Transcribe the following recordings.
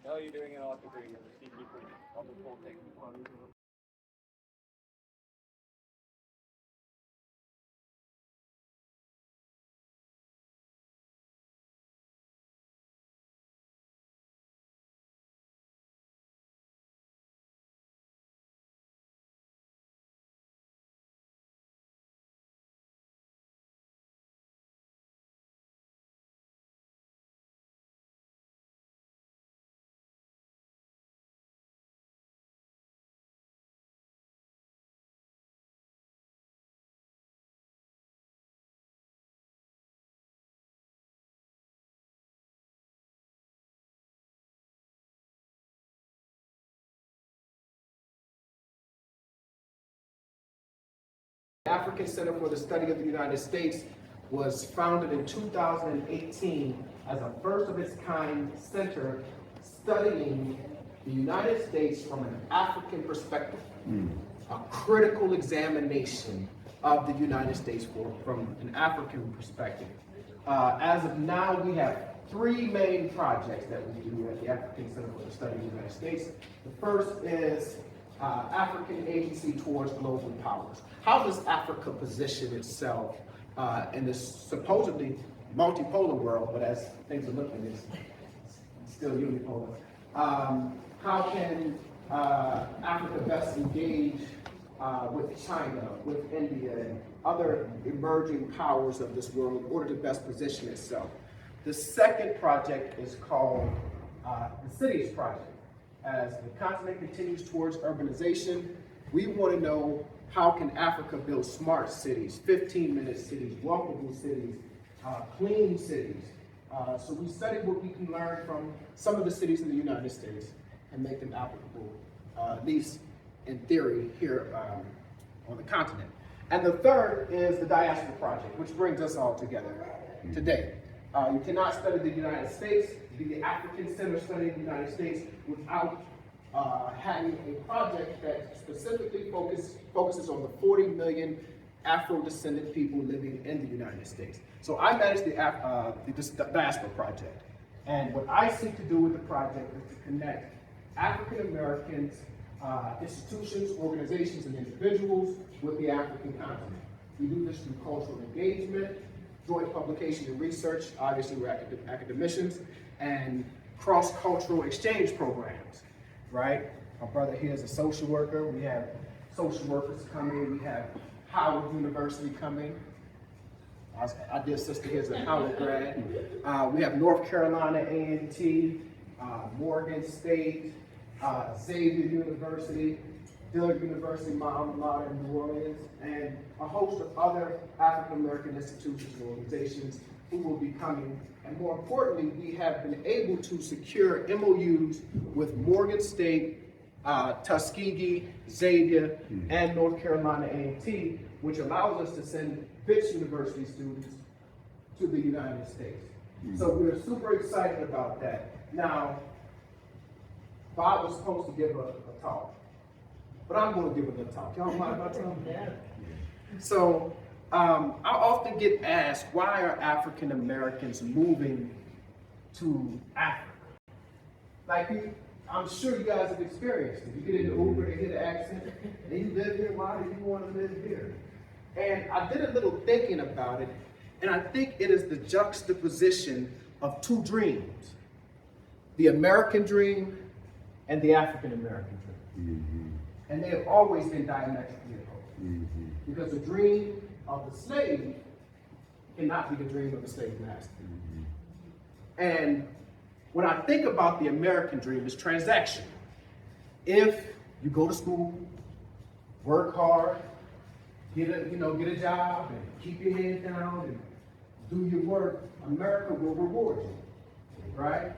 No, you're doing it all to bring on the full thing. African Center for the Study of the United States was founded in 2018 as a first of its kind center studying the United States from an African perspective, a critical examination of the United States from an African perspective. As of now, we have three main projects that we do at the African Center for the Study of the United States. The first is African Agency Towards Global Powers. How does Africa position itself in this supposedly multipolar world, but as things are looking, it's still unipolar. How can Africa best engage with China, with India, and other emerging powers of this world in order to best position itself? The second project is called the Cities Project. As the continent continues towards urbanization, we want to know how can Africa build smart cities, 15-minute cities, walkable cities, clean cities. So we study what we can learn from some of the cities in the United States and make them applicable, at least in theory, here on the continent. And the third is the Diaspora Project, which brings us all together today. You cannot study the United States, be the African Center studying the United States without having a project that specifically focuses on the 40 million Afro-descendant people living in the United States. So I manage the Diaspora Project. And what I seek to do with the project is to connect African Americans, institutions, organizations, and individuals with the African continent. We do this through cultural engagement, joint publication and research, obviously we're academicians, and cross-cultural exchange programs, right? My brother here is a social worker. We have social workers coming. We have Howard University coming. Our dear sister here is a Howard grad. We have North Carolina A&T, Morgan State, Xavier University, Dillard University, my alma mater in New Orleans, and a host of other African-American institutions and organizations who will be coming. And more importantly, we have been able to secure MOUs with Morgan State, Tuskegee, Xavier, and North Carolina A&T, which allows us to send Wits University students to the United States. So we're super excited about that. Now, Bob was supposed to give a talk, but I'm going to give a little talk. Y'all mind about talking? Yeah. So I often get asked, why are African Americans moving to Africa? Like, I'm sure you guys have experienced it. You get in the Uber, they hear the accent, and you live here, why do you want to live here? And I did a little thinking about it, and I think it is the juxtaposition of two dreams, the American dream and the African American dream. And they have always been diametrically opposed. Because the dream of the slave cannot be the dream of the slave master. And when I think about the American dream, it's transaction. If you go to school, work hard, get a job, and keep your head down and do your work, America will reward you, right?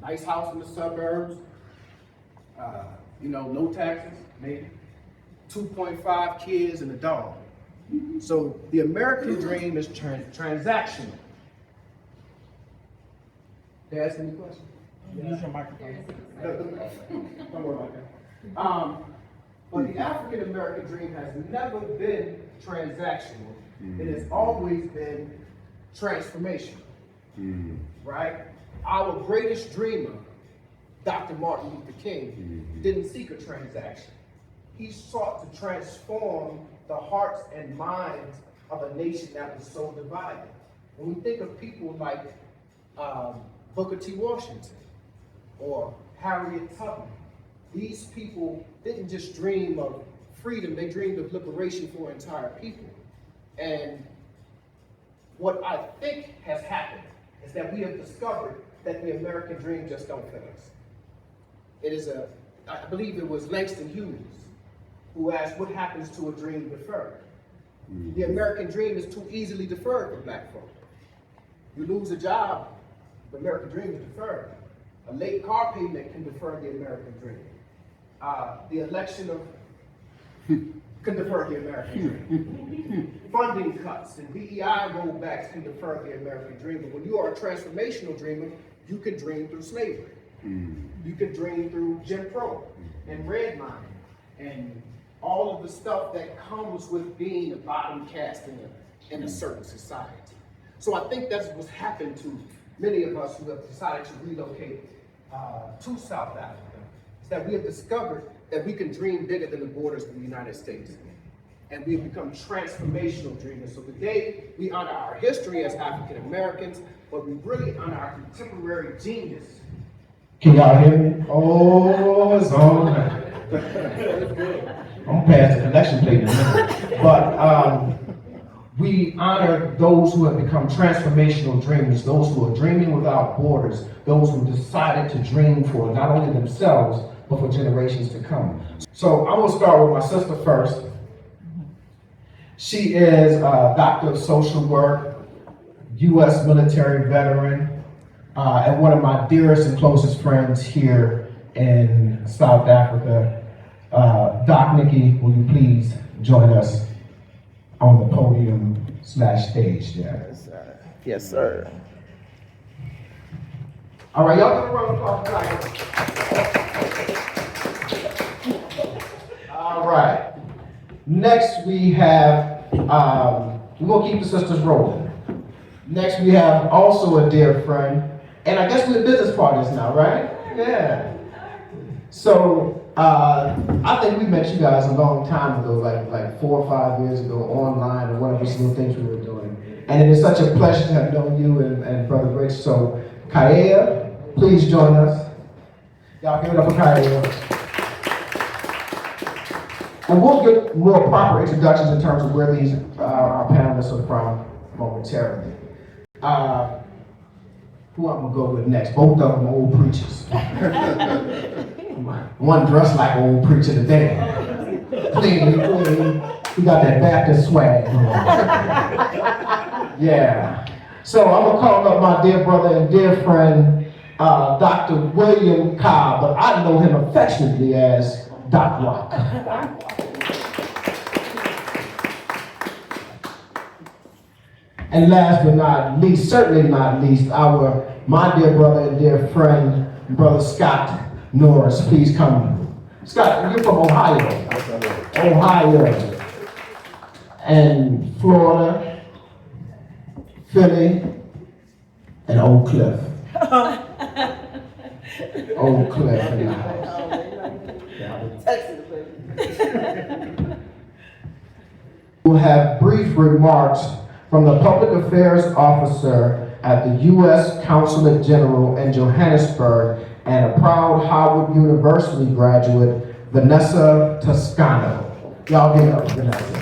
Nice house in the suburbs, no taxes, maybe 2.5 kids and a dog. So the American dream is transactional. They ask any questions? Use your microphone. Don't worry about that. But the African American dream has never been transactional. It has always been transformational, right? Our greatest dreamer, Dr. Martin Luther King, didn't seek a transaction. He sought to transform the hearts and minds of a nation that was so divided. When we think of people like Booker T. Washington or Harriet Tubman, these people didn't just dream of freedom, they dreamed of liberation for entire people. And what I think has happened is that we have discovered that the American dream just don't fit us. It is I believe it was Langston Hughes who asked, what happens to a dream deferred? The American dream is too easily deferred for black folk. You lose a job, the American dream is deferred. A late car payment can defer the American dream. The election can defer the American dream. Funding cuts and DEI rollbacks can defer the American dream. But when you are a transformational dreamer, you can dream through slavery. You can dream through Jim Crow and redlining and all of the stuff that comes with being a bottom caste in a certain society. So I think that's what's happened to many of us who have decided to relocate to South Africa, is that we have discovered that we can dream bigger than the borders of the United States. And we have become transformational dreamers. So today, we honor our history as African Americans, but we really honor our contemporary genius. Can y'all hear me? Oh, it's on. I'm past the connection plate in a minute. But we honor those who have become transformational dreamers, those who are dreaming without borders, those who decided to dream for not only themselves, but for generations to come. So I'm gonna start with my sister first. She is a doctor of social work, U.S. military veteran, and one of my dearest and closest friends here in South Africa. Doc Nikki, will you please join us on the podium/stage there? Yes, sir. Yes, sir. All right, y'all give a round of applause. All right. Next we have, we're gonna keep the sisters rolling. Next we have also a dear friend, and I guess we're business partners now, right? Yeah. So I think we met you guys a long time ago, like 4 or 5 years ago, online, or one of these little things we were doing. And it is such a pleasure to have known you and Brother Rich. So Kaya, please join us. Y'all give it up for Kaya. And we'll get more proper introductions in terms of where these our panelists are from momentarily. Who I'm gonna go with next? Both of them are old preachers. One dressed like an old preacher today. Clean. He got that Baptist swag. Yeah. So I'm gonna call up my dear brother and dear friend, Dr. William Cobb, but I know him affectionately as Doc Rock. And last but not least, certainly not least, my dear brother and dear friend, Brother Scott Norris. Please come. Scott, you're from Ohio. Ohio. And Florida, Philly, and Oak Cliff. Oak Cliff in the house. We'll have brief remarks from the Public Affairs Officer at the U.S. Consulate General in Johannesburg and a proud Howard University graduate, Vanessa Toscano. Y'all give it up, Vanessa.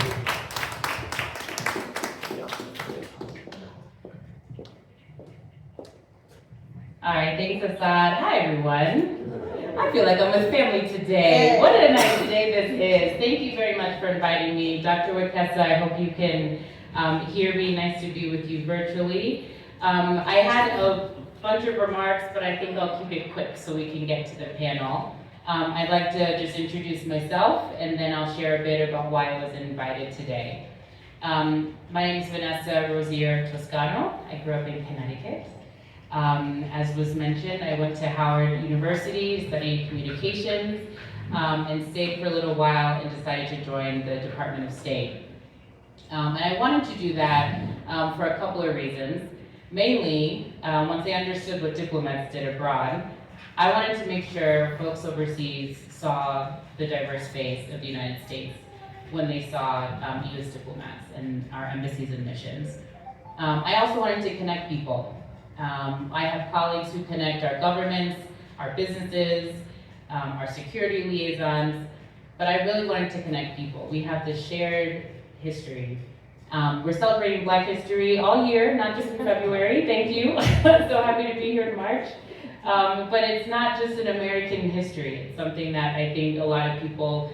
All right, thanks, Assad. Hi, everyone. I feel like I'm with family today. What a nice day this is. Thank you very much for inviting me. Dr. Wakesa, I hope you can hear me. Nice to be with you virtually. I had a bunch of remarks, but I think I'll keep it quick so we can get to the panel. I'd like to just introduce myself, and then I'll share a bit about why I was invited today. My name is Vanessa Rosier Toscano. I grew up in Connecticut. As was mentioned, I went to Howard University, studied communications, and stayed for a little while and decided to join the Department of State. And I wanted to do that for a couple of reasons. Mainly, once I understood what diplomats did abroad, I wanted to make sure folks overseas saw the diverse face of the United States when they saw U.S. diplomats and our embassies and missions. I also wanted to connect people. I have colleagues who connect our governments, our businesses, our security liaisons, but I really wanted to connect people. We have this shared history. We're celebrating Black History all year, not just in February, thank you. So happy to be here in March. But it's not just an American history. It's something that I think a lot of people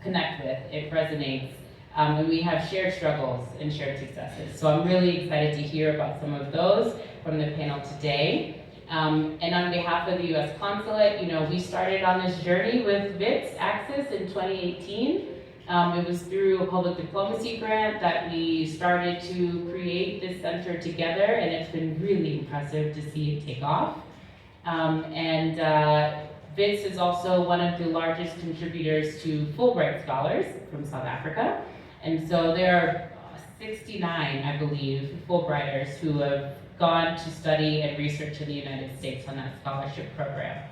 connect with. It resonates. And we have shared struggles and shared successes. So I'm really excited to hear about some of those from the panel today. And on behalf of the U.S. Consulate, we started on this journey with WITS Access in 2018. It was through a public diplomacy grant that we started to create this center together, and it's been really impressive to see it take off. WITS is also one of the largest contributors to Fulbright Scholars from South Africa. And so there are 69, I believe, Fulbrighters who have gone to study and research in the United States on that scholarship program.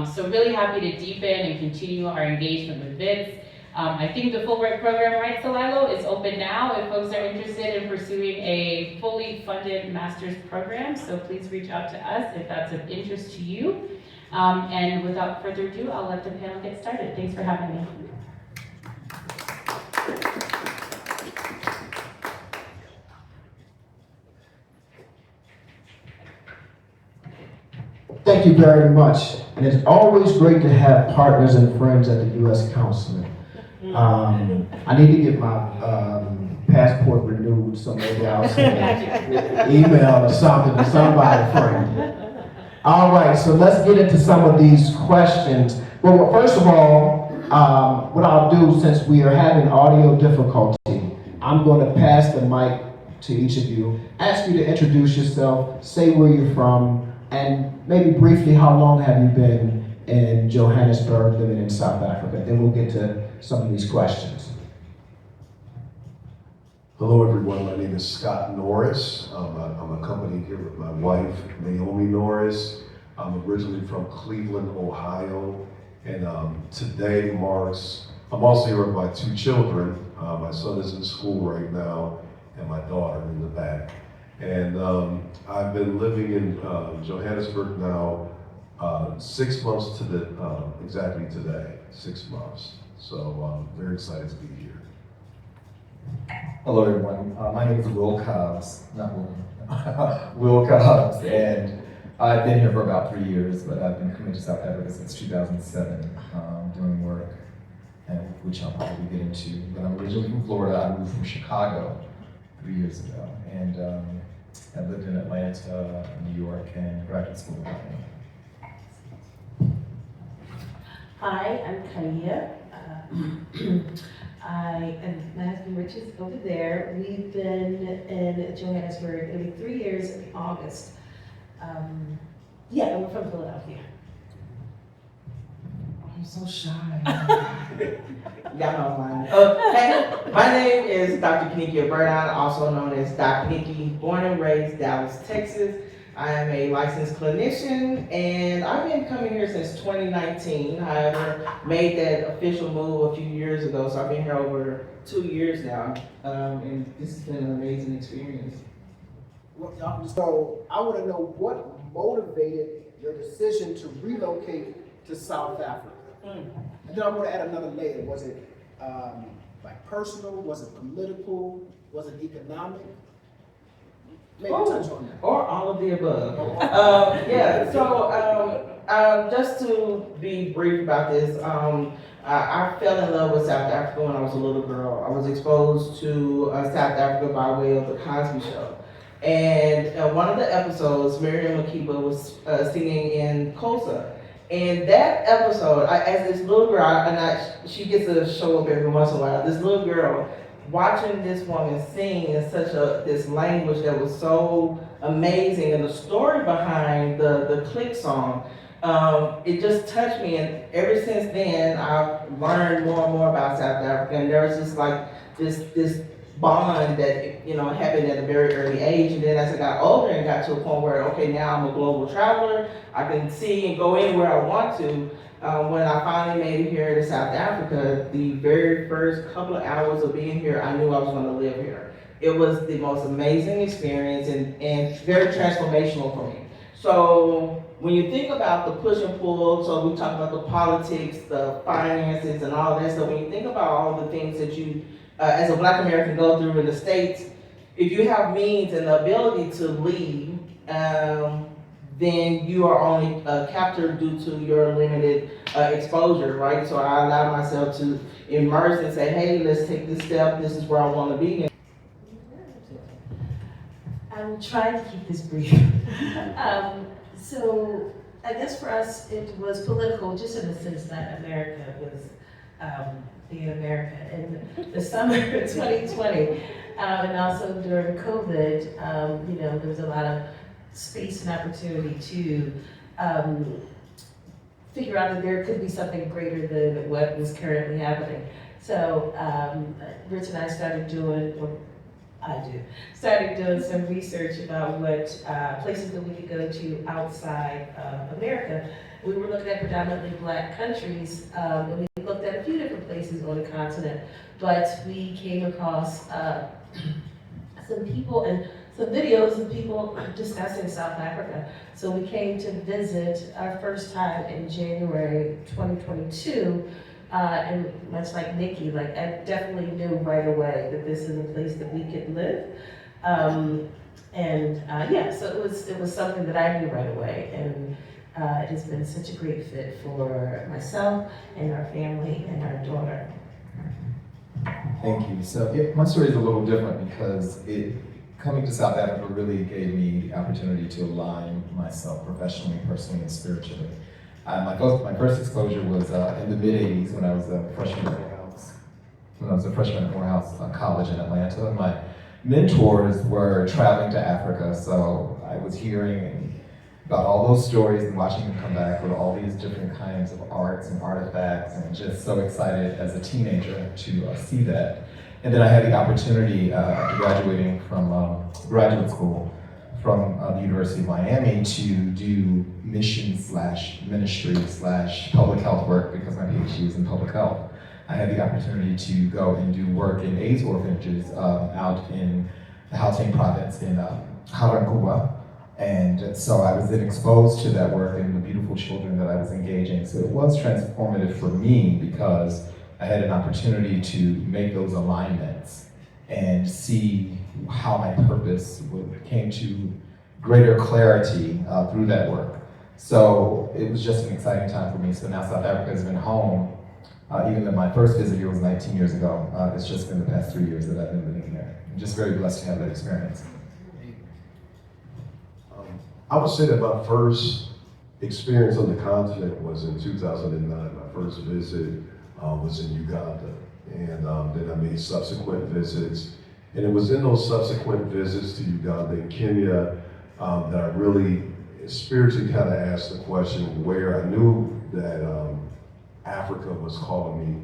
So really happy to deepen and continue our engagement with WITS. I think the Fulbright program, right, Salilo, is open now if folks are interested in pursuing a fully funded master's program. So please reach out to us if that's of interest to you. And without further ado, I'll let the panel get started. Thanks for having me. Thank you very much. And it's always great to have partners and friends at the U.S. Consulate. I need to get my passport renewed, so maybe I'll send an email or something to somebody, friend. All right, so let's get into some of these questions. Well, first of all, what I'll do, since we are having audio difficulty, I'm going to pass the mic to each of you, ask you to introduce yourself, say where you're from, and maybe briefly, how long have you been in Johannesburg, living in South Africa? Then we'll get to some of these questions. Hello everyone, my name is Scott Norris. I'm accompanied here with my wife, Naomi Norris. I'm originally from Cleveland, Ohio. And today marks, I'm also here with my two children. My son is in school right now, and my daughter in the back. And I've been living in Johannesburg now 6 months to the, exactly today, 6 months. So I'm very excited to be here. Hello everyone, my name is Will Cobbs, not Will, Will Cobbs, and I've been here for about 3 years, but I've been coming to South Africa since 2007, doing work, and which I'll probably get into. But I'm originally from Florida. I moved from Chicago 3 years ago, and I lived in Atlanta, New York, and graduate school in Miami. Hi, I'm Kania. I and my husband Rich is over there. We've been in Johannesburg, it'll be 3 years in August. Yeah, and we're from Philadelphia. I'm so shy. Y'all know mine. Okay, my name is Dr. Kenikia Burdine, also known as Doc Nikki, born and raised Dallas, Texas. I am a licensed clinician, and I've been coming here since 2019. However, made that official move a few years ago, so I've been here over 2 years now, and this has been an amazing experience. So I want to know what motivated your decision to relocate to South Africa. And then I want to add another layer. Was it like personal? Was it political? Was it economic? Maybe touch on that. Or all of the above. Just to be brief about this, I fell in love with South Africa when I was a little girl. I was exposed to South Africa by way of the Cosby Show. And one of the episodes, Miriam Makeba was singing in Xhosa. And that episode, as this little girl, she gets to show up every once in a while, this little girl watching this woman sing in such this language that was so amazing. And the story behind the Click song, it just touched me. And ever since then, I've learned more and more about South Africa. And there was just like this bond that, you know, happened at a very early age. And then as I got older and got to a point where, okay, now I'm a global traveler, I can see and go anywhere I want to. When I finally made it here to South Africa, the very first couple of hours of being here, I knew I was going to live here. It was the most amazing experience and very transformational for me. So when you think about the push and pull, so we talk about the politics, the finances, and all that stuff, when you think about all the things that you, as a Black American, go through in the States, if you have means and the ability to leave, then you are only captured due to your limited exposure, right? So I allowed myself to immerse and say, hey, let's take this step. This is where I want to be. I'm trying to keep this brief. So I guess for us, it was political, just in the sense that America was being America. In the summer of 2020, and also during COVID, you know, there was a lot of space and opportunity to figure out that there could be something greater than what was currently happening. So Rich and I started doing, started doing some research about what places that we could go to outside of America. We were looking at predominantly Black countries, and we looked at a few different places on the continent, but we came across some people and some videos of people discussing South Africa. So we came to visit our first time in January 2022, and much like Nikki, like I definitely knew right away that this is a place that we could live. Yeah, so it was something that I knew right away, and it has been such a great fit for myself and our family and our daughter. Thank you. So my story is a little different because coming to South Africa really gave me the opportunity to align myself professionally, personally, and spiritually. My first exposure was in the mid-'80s when I was a freshman at Morehouse College in Atlanta. And my mentors were traveling to Africa, so I was hearing about all those stories and watching them come back with all these different kinds of arts and artifacts, and just so excited as a teenager to see that. And then I had the opportunity, after graduating from graduate school from the University of Miami, to do mission/ministry/public health work because my PhD is in public health. I had the opportunity to go and do work in AIDS orphanages out in the Gauteng province in Harankuwa. And so I was then exposed to that work and the beautiful children that I was engaging. So it was transformative for me because I had an opportunity to make those alignments and see how my purpose came to greater clarity through that work. So it was just an exciting time for me. So now South Africa has been home. Even though my first visit here was 19 years ago, it's just been the past 3 years that I've been living here. I'm just very blessed to have that experience. I would say that my first experience on the continent was in 2009. My first visit was in Uganda, and then I made subsequent visits. And it was in those subsequent visits to Uganda and Kenya that I really spiritually kind of asked the question where I knew that Africa was calling me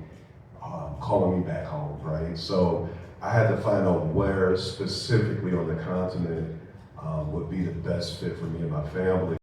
back home, right? So I had to find out where specifically on the continent would be the best fit for me and my family.